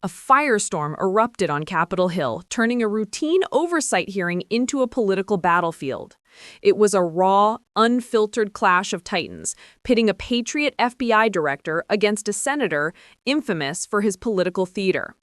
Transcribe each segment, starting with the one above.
A firestorm erupted on Capitol Hill, turning a routine oversight hearing into a political battlefield. It was a raw, unfiltered clash of titans, pitting a patriot FBI director against a senator infamous for his political theater.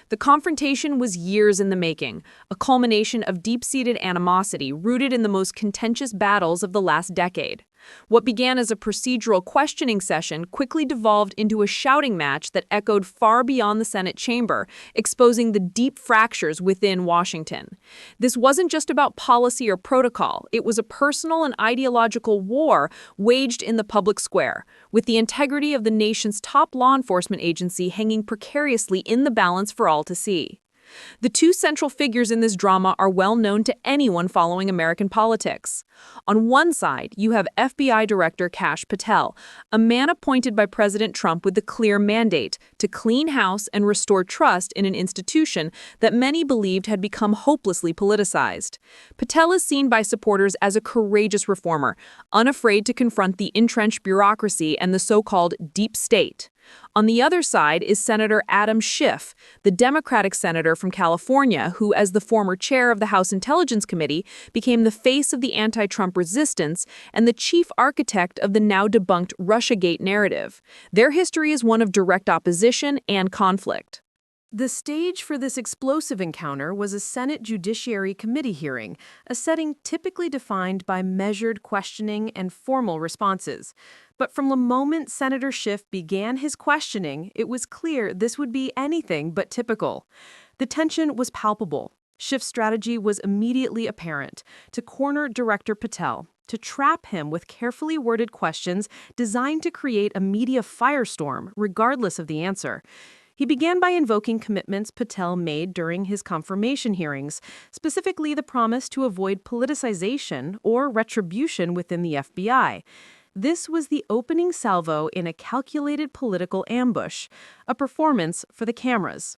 The confrontation was years in the making, a culmination of deep-seated animosity rooted in the most contentious battles of the last decade. What began as a procedural questioning session quickly devolved into a shouting match that echoed far beyond the Senate chamber, exposing the deep fractures within Washington. This wasn't just about policy or protocol, it was a personal and ideological war waged in the public square, with the integrity of the nation's top law enforcement agency hanging precariously in the balance for all to see. The two central figures in this drama are well known to anyone following American politics. On one side, you have FBI Director Kash Patel, a man appointed by President Trump with the clear mandate to clean house and restore trust in an institution that many believed had become hopelessly politicized. Patel is seen by supporters as a courageous reformer, unafraid to confront the entrenched bureaucracy and the so-called deep state. On the other side is Senator Adam Schiff, the Democratic senator from California who, as the former chair of the House Intelligence Committee, became the face of the anti-Trump resistance and the chief architect of the now-debunked Russiagate narrative. Their history is one of direct opposition and conflict. The stage for this explosive encounter was a Senate Judiciary Committee hearing, a setting typically defined by measured questioning and formal responses. But from the moment Senator Schiff began his questioning, it was clear this would be anything but typical. The tension was palpable. Schiff's strategy was immediately apparent: to corner Director Patel, to trap him with carefully worded questions designed to create a media firestorm, regardless of the answer. He began by invoking commitments Patel made during his confirmation hearings, specifically the promise to avoid politicization or retribution within the FBI. This was the opening salvo in a calculated political ambush, a performance for the cameras.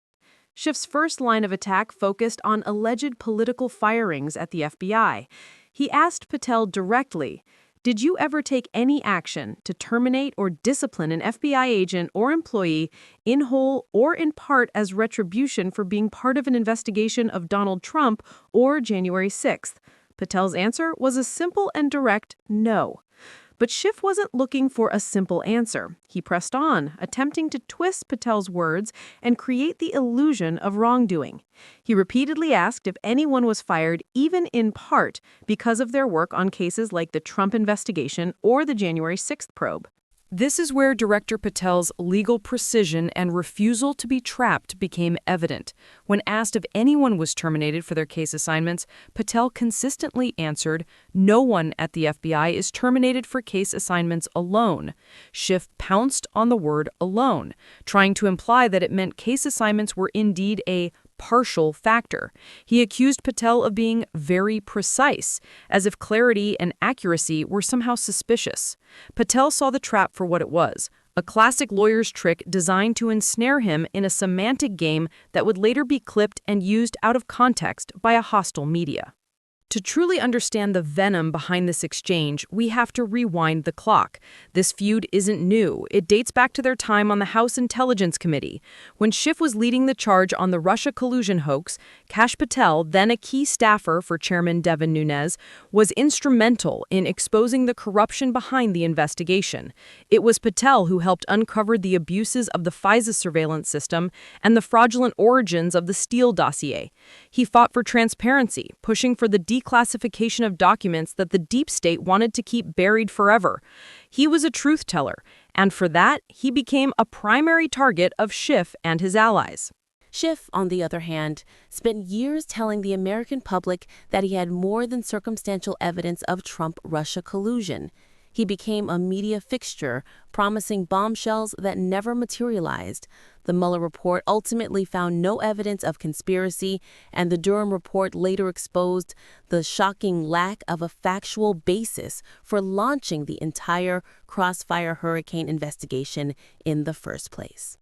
Schiff's first line of attack focused on alleged political firings at the FBI. He asked Patel directly, "Did you ever take any action to terminate or discipline an FBI agent or employee in whole or in part as retribution for being part of an investigation of Donald Trump or January 6th? Patel's answer was a simple and direct no. But Schiff wasn't looking for a simple answer. He pressed on, attempting to twist Patel's words and create the illusion of wrongdoing. He repeatedly asked if anyone was fired, even in part, because of their work on cases like the Trump investigation or the January 6th probe. This is where Director Patel's legal precision and refusal to be trapped became evident. When asked if anyone was terminated for their case assignments, Patel consistently answered, "No one at the FBI is terminated for case assignments alone." Schiff pounced on the word alone, trying to imply that it meant case assignments were indeed a partial factor. He accused Patel of being very precise, as if clarity and accuracy were somehow suspicious. Patel saw the trap for what it was, a classic lawyer's trick designed to ensnare him in a semantic game that would later be clipped and used out of context by a hostile media. To truly understand the venom behind this exchange, we have to rewind the clock. This feud isn't new. It dates back to their time on the House Intelligence Committee. When Schiff was leading the charge on the Russia collusion hoax, Kash Patel, then a key staffer for Chairman Devin Nunes, was instrumental in exposing the corruption behind the investigation. It was Patel who helped uncover the abuses of the FISA surveillance system and the fraudulent origins of the Steele dossier. He fought for transparency, pushing for the declassification of documents that the deep state wanted to keep buried forever. He was a truth teller, and for that, he became a primary target of Schiff and his allies. Schiff, on the other hand, spent years telling the American public that he had more than circumstantial evidence of Trump-Russia collusion. He became a media fixture, promising bombshells that never materialized. The Mueller report ultimately found no evidence of conspiracy, and the Durham report later exposed the shocking lack of a factual basis for launching the entire Crossfire Hurricane investigation in the first place.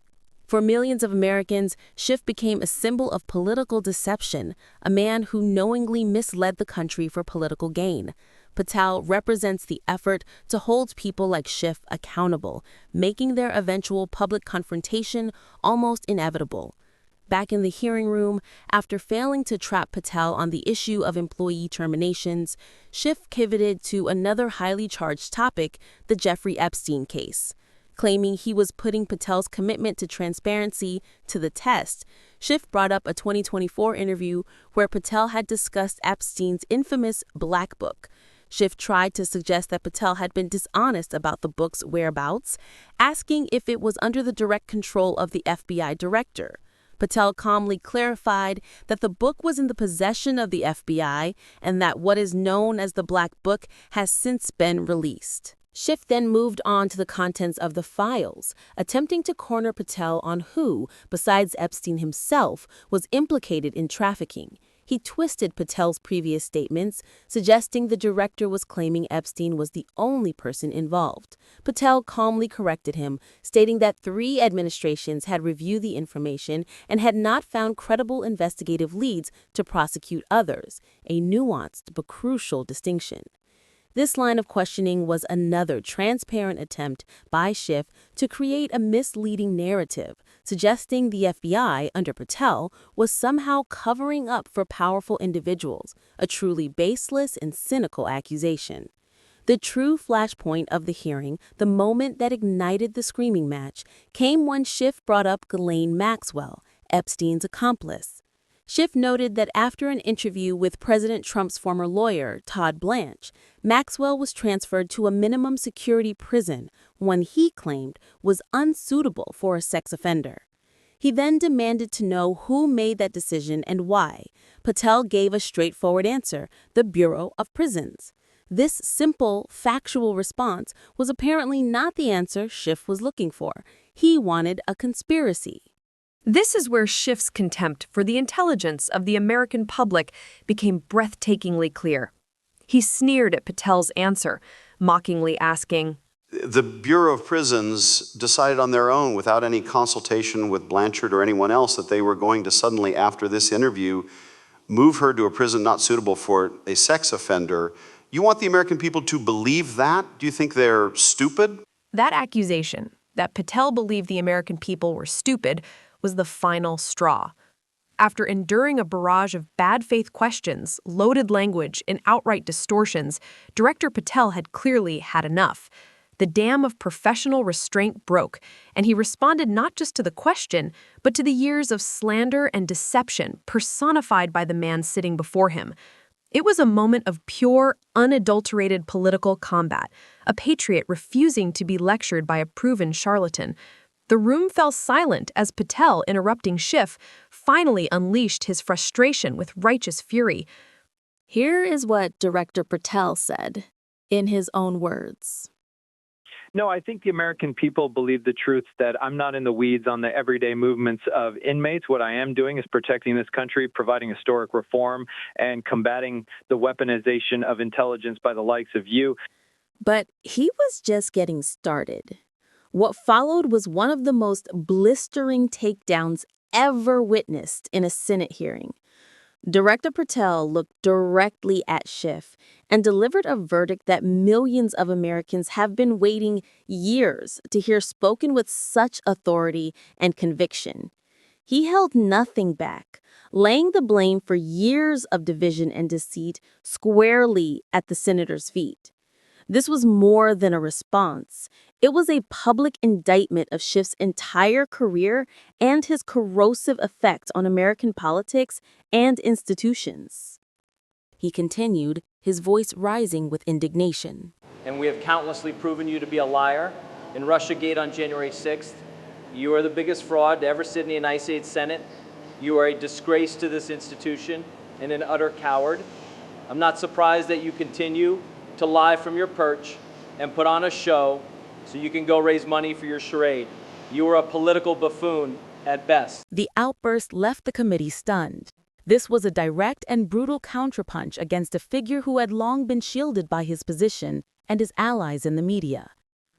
For millions of Americans, Schiff became a symbol of political deception, a man who knowingly misled the country for political gain. Patel represents the effort to hold people like Schiff accountable, making their eventual public confrontation almost inevitable. Back in the hearing room, after failing to trap Patel on the issue of employee terminations, Schiff pivoted to another highly charged topic, the Jeffrey Epstein case. Claiming he was putting Patel's commitment to transparency to the test, Schiff brought up a 2024 interview where Patel had discussed Epstein's infamous Black Book. Schiff tried to suggest that Patel had been dishonest about the book's whereabouts, asking if it was under the direct control of the FBI director. Patel calmly clarified that the book was in the possession of the FBI and that what is known as the Black Book has since been released. Schiff then moved on to the contents of the files, attempting to corner Patel on who, besides Epstein himself, was implicated in trafficking. He twisted Patel's previous statements, suggesting the director was claiming Epstein was the only person involved. Patel calmly corrected him, stating that 3 administrations had reviewed the information and had not found credible investigative leads to prosecute others, a nuanced but crucial distinction. This line of questioning was another transparent attempt by Schiff to create a misleading narrative, suggesting the FBI, under Patel, was somehow covering up for powerful individuals, a truly baseless and cynical accusation. The true flashpoint of the hearing, the moment that ignited the screaming match, came when Schiff brought up Ghislaine Maxwell, Epstein's accomplice. Schiff noted that after an interview with President Trump's former lawyer, Todd Blanche, Maxwell was transferred to a minimum security prison, one he claimed was unsuitable for a sex offender. He then demanded to know who made that decision and why. Patel gave a straightforward answer: the Bureau of Prisons. This simple, factual response was apparently not the answer Schiff was looking for. He wanted a conspiracy. This is where Schiff's contempt for the intelligence of the American public became breathtakingly clear. He sneered at Patel's answer, mockingly asking, "The Bureau of Prisons decided on their own, without any consultation with Blanchard or anyone else, that they were going to suddenly, after this interview, move her to a prison not suitable for a sex offender. You want the American people to believe that? Do you think they're stupid?" That accusation, that Patel believed the American people were stupid, was the final straw. After enduring a barrage of bad faith questions, loaded language, and outright distortions, Director Patel had clearly had enough. The dam of professional restraint broke, and he responded not just to the question, but to the years of slander and deception personified by the man sitting before him. It was a moment of pure, unadulterated political combat, a patriot refusing to be lectured by a proven charlatan. The room fell silent as Patel, interrupting Schiff, finally unleashed his frustration with righteous fury. Here is what Director Patel said, in his own words. No, I think the American people believe the truth that I'm not in the weeds on the everyday movements of inmates. What I am doing is protecting this country, providing historic reform, and combating the weaponization of intelligence by the likes of you. But he was just getting started. What followed was one of the most blistering takedowns ever witnessed in a Senate hearing. Director Patel looked directly at Schiff and delivered a verdict that millions of Americans have been waiting years to hear spoken with such authority and conviction. He held nothing back, laying the blame for years of division and deceit squarely at the senator's feet. This was more than a response. It was a public indictment of Schiff's entire career and his corrosive effect on American politics and institutions. He continued, his voice rising with indignation. And we have countlessly proven you to be a liar. In Russiagate on January 6th, you are the biggest fraud to ever sit in the United States Senate. You are a disgrace to this institution and an utter coward. I'm not surprised that you continue to lie from your perch and put on a show so you can go raise money for your charade. You are a political buffoon at best. The outburst left the committee stunned. This was a direct and brutal counterpunch against a figure who had long been shielded by his position and his allies in the media.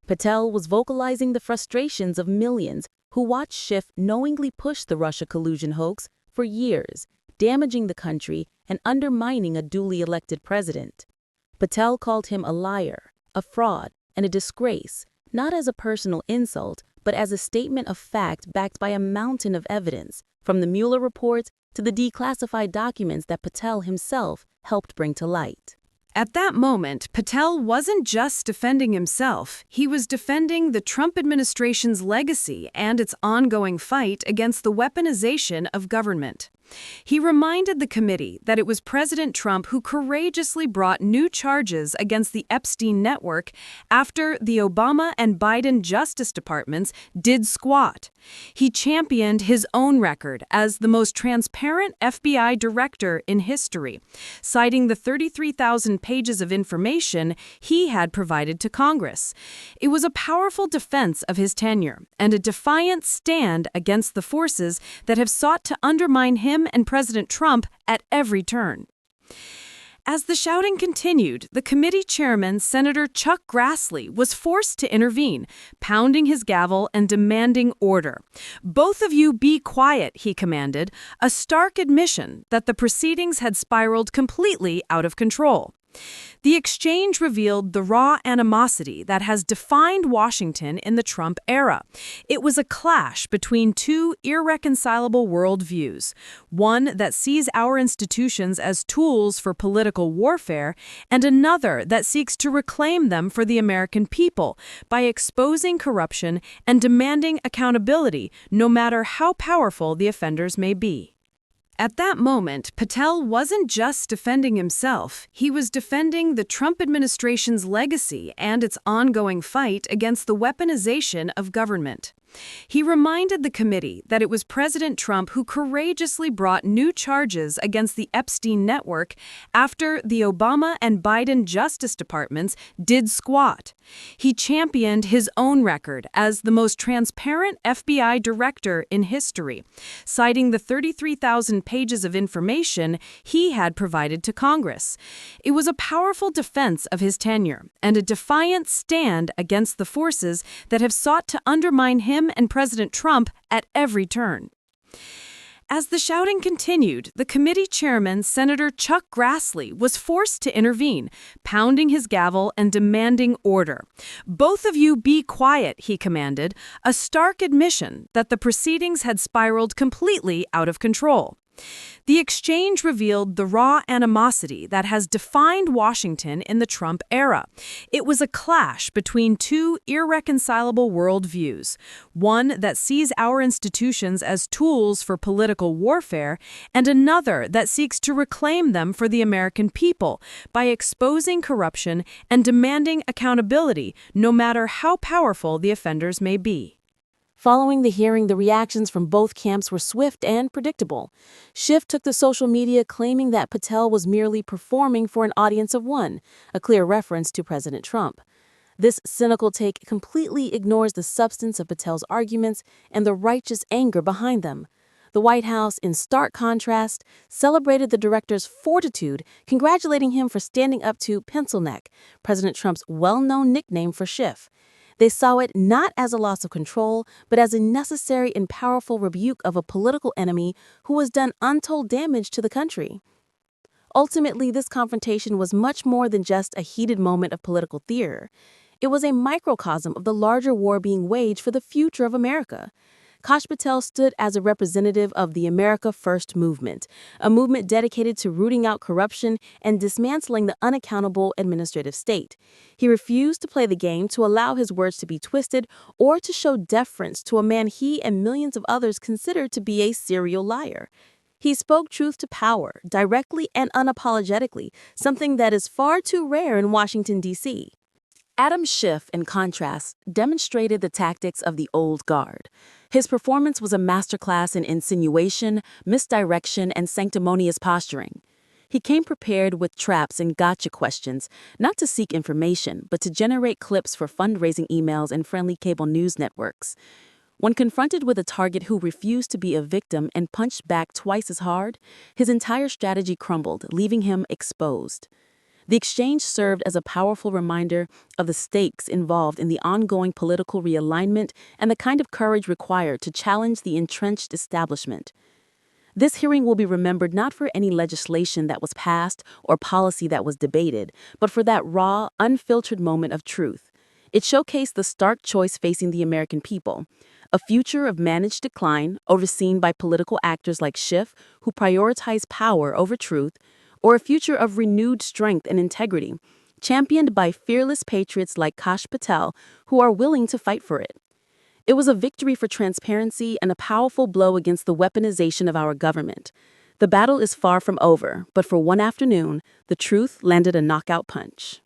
Patel was vocalizing the frustrations of millions who watched Schiff knowingly push the Russia collusion hoax for years, damaging the country and undermining a duly elected president. Patel called him a liar, a fraud, and a disgrace, not as a personal insult, but as a statement of fact backed by a mountain of evidence, from the Mueller reports to the declassified documents that Patel himself helped bring to light. At that moment, Patel wasn't just defending himself. He was defending the Trump administration's legacy and its ongoing fight against the weaponization of government. He reminded the committee that it was President Trump who courageously brought new charges against the Epstein network after the Obama and Biden Justice Departments did squat. He championed his own record as the most transparent FBI director in history, citing the 33,000 pages of information he had provided to Congress. It was a powerful defense of his tenure and a defiant stand against the forces that have sought to undermine him and President Trump at every turn. As the shouting continued, the committee chairman, Senator Chuck Grassley, was forced to intervene, pounding his gavel and demanding order. "Both of you be quiet," he commanded, a stark admission that the proceedings had spiraled completely out of control. The exchange revealed the raw animosity that has defined Washington in the Trump era. It was a clash between two irreconcilable worldviews, one that sees our institutions as tools for political warfare, and another that seeks to reclaim them for the American people by exposing corruption and demanding accountability, no matter how powerful the offenders may be. At that moment, Patel wasn't just defending himself. He was defending the Trump administration's legacy and its ongoing fight against the weaponization of government. He reminded the committee that it was President Trump who courageously brought new charges against the Epstein network after the Obama and Biden Justice Departments did squat. He championed his own record as the most transparent FBI director in history, citing the 33,000 pages of information he had provided to Congress. It was a powerful defense of his tenure and a defiant stand against the forces that have sought to undermine him and President Trump at every turn. As the shouting continued, the committee chairman, Senator Chuck Grassley, was forced to intervene, pounding his gavel and demanding order. "Both of you be quiet," he commanded, a stark admission that the proceedings had spiraled completely out of control. The exchange revealed the raw animosity that has defined Washington in the Trump era. It was a clash between two irreconcilable worldviews, one that sees our institutions as tools for political warfare, and another that seeks to reclaim them for the American people by exposing corruption and demanding accountability, no matter how powerful the offenders may be. Following the hearing, the reactions from both camps were swift and predictable. Schiff took to social media claiming that Patel was merely performing for an audience of one, a clear reference to President Trump. This cynical take completely ignores the substance of Patel's arguments and the righteous anger behind them. The White House, in stark contrast, celebrated the director's fortitude, congratulating him for standing up to Pencil Neck, President Trump's well-known nickname for Schiff. They saw it not as a loss of control, but as a necessary and powerful rebuke of a political enemy who has done untold damage to the country. Ultimately, this confrontation was much more than just a heated moment of political theater. It was a microcosm of the larger war being waged for the future of America. Kash Patel stood as a representative of the America First movement, a movement dedicated to rooting out corruption and dismantling the unaccountable administrative state. He refused to play the game to allow his words to be twisted or to show deference to a man he and millions of others considered to be a serial liar. He spoke truth to power, directly and unapologetically, something that is far too rare in Washington, D.C. Adam Schiff, in contrast, demonstrated the tactics of the old guard. His performance was a masterclass in insinuation, misdirection, and sanctimonious posturing. He came prepared with traps and gotcha questions, not to seek information, but to generate clips for fundraising emails and friendly cable news networks. When confronted with a target who refused to be a victim and punched back twice as hard, his entire strategy crumbled, leaving him exposed. The exchange served as a powerful reminder of the stakes involved in the ongoing political realignment and the kind of courage required to challenge the entrenched establishment. This hearing will be remembered not for any legislation that was passed or policy that was debated, but for that raw, unfiltered moment of truth. It showcased the stark choice facing the American people: a future of managed decline, overseen by political actors like Schiff, who prioritize power over truth, or a future of renewed strength and integrity, championed by fearless patriots like Kash Patel, who are willing to fight for it. It was a victory for transparency and a powerful blow against the weaponization of our government. The battle is far from over, but for one afternoon, the truth landed a knockout punch.